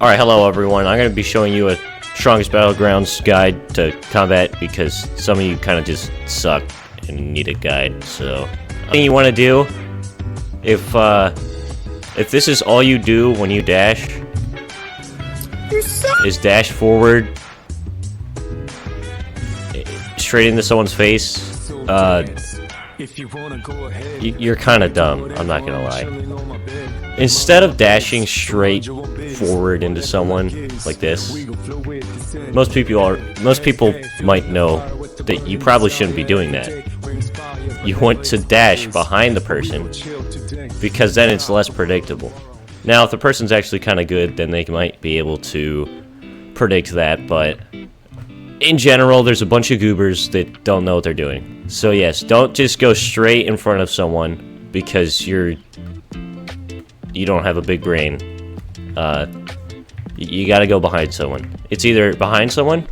Alright, hello everyone. I'm going to be showing you a strongest battlegrounds guide to combat because some of you kind of just suck and need a guide. So, the thing you want to do, if this is all you do when you dash, is dash forward straight into someone's face. You're kind of dumb, I'm not gonna lie. Instead of dashing straight forward into someone like this, most people might know that you probably shouldn't be doing that. You want to dash behind the person because then it's less predictable. Now, if the person's actually kind of good, then they might be able to predict that, but in general, there's a bunch of goobers that don't know what they're doing. So yes, don't just go straight in front of someone because you don't have a big brain. You gotta go behind someone. It's either behind someone,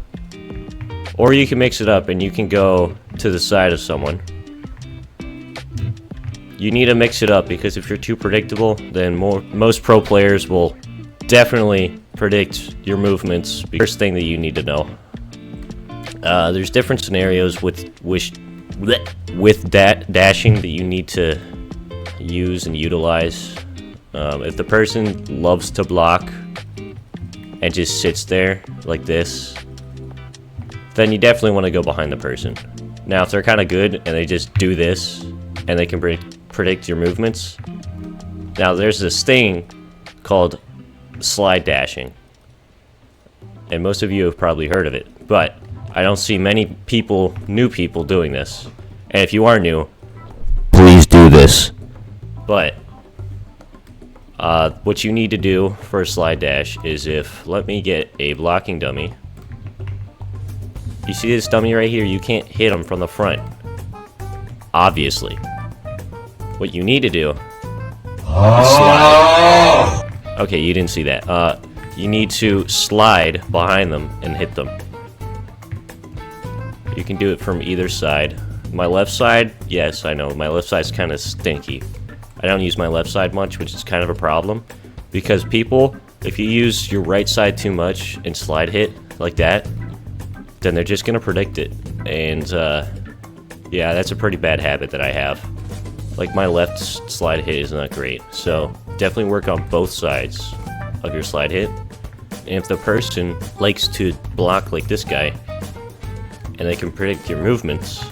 or you can mix it up and you can go to the side of someone. You need to mix it up because if you're too predictable, then most pro players will definitely predict your movements. First thing that you need to know. There's different scenarios with dashing that you need to use and utilize. If the person loves to block and just sits there like this, then you definitely want to go behind the person. Now, if they're kind of good and they just do this and they can predict your movements, now there's this thing called slide dashing, and most of you have probably heard of it, but I don't see many new people doing this. And if you are new, please do this. But what you need to do for a slide dash is let me get a blocking dummy. You see this dummy right here? You can't hit him from the front, obviously. What you need to do is slide. Okay, you didn't see that. You need to slide behind them and hit them. You can do it from either side. My left side, yes, I know, my left side's kind of stinky. I don't use my left side much, which is kind of a problem. Because people, if you use your right side too much and slide hit like that, then they're just going to predict it. And, yeah, that's a pretty bad habit that I have. Like, my left slide hit is not great. So, definitely work on both sides of your slide hit. And if the person likes to block like this guy, and they can predict your movements,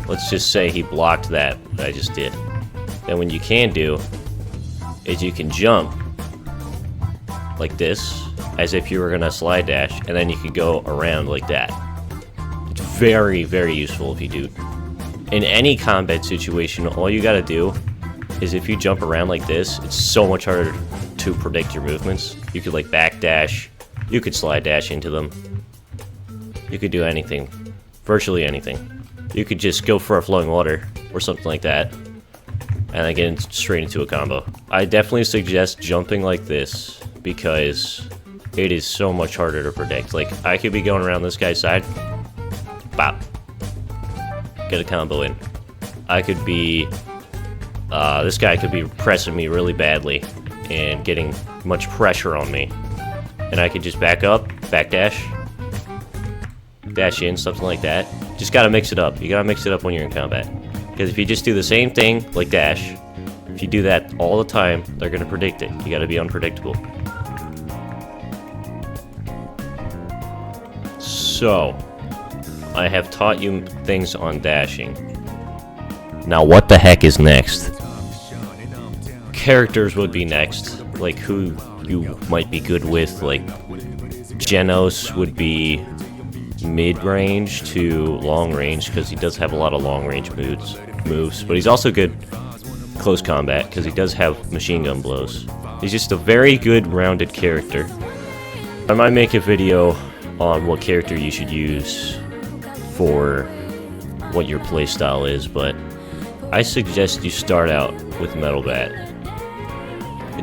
let's just say he blocked that I just did. Then what you can do is you can jump like this, as if you were gonna slide dash, and then you can go around like that. It's very, very useful if you do. In any combat situation, all you gotta do is if you jump around like this, it's so much harder to predict your movements. You could like back dash, you could slide dash into them. You could do anything, virtually anything. You could just go for a flowing water or something like that, and then get straight into a combo. I definitely suggest jumping like this because it is so much harder to predict. Like, I could be going around this guy's side, bop, get a combo in. I could be, this guy could be pressing me really badly and getting much pressure on me, and I could just back up, back dash in, something like that. Just gotta mix it up. You gotta mix it up when you're in combat. Because if you just do the same thing, like dash, if you do that all the time, they're gonna predict it. You gotta be unpredictable. So, I have taught you things on dashing. Now what the heck is next? Characters would be next. Like who you might be good with, like Genos would be mid-range to long-range because he does have a lot of long-range moves, but he's also good close combat because he does have machine gun blows. He's just a very good rounded character. I might make a video on what character you should use for what your playstyle is, but I suggest you start out with Metal Bat.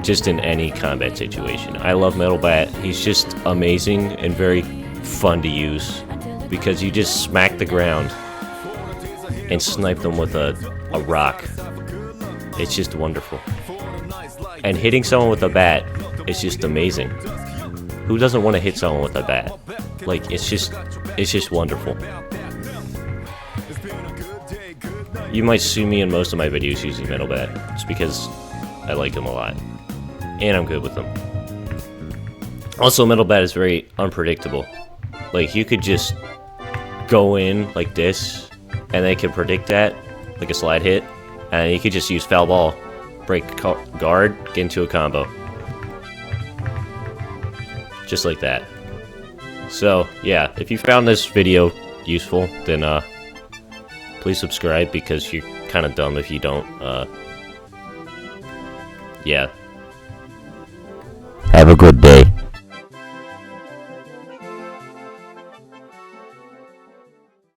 Just in any combat situation. I love Metal Bat. He's just amazing and very fun to use because you just smack the ground and snipe them with a rock. It's just wonderful. And hitting someone with a bat it's just amazing. Who doesn't want to hit someone with a bat? Like, it's just wonderful. You might see me in most of my videos using metal bat, just because I like them a lot. And I'm good with them. Also, metal bat is very unpredictable. Like, you could just go in like this, and they could predict that, like a slide hit, and you could just use foul ball, break guard, get into a combo. Just like that. So, yeah, if you found this video useful, then, please subscribe, because you're kind of dumb if you don't, yeah. Have a good day.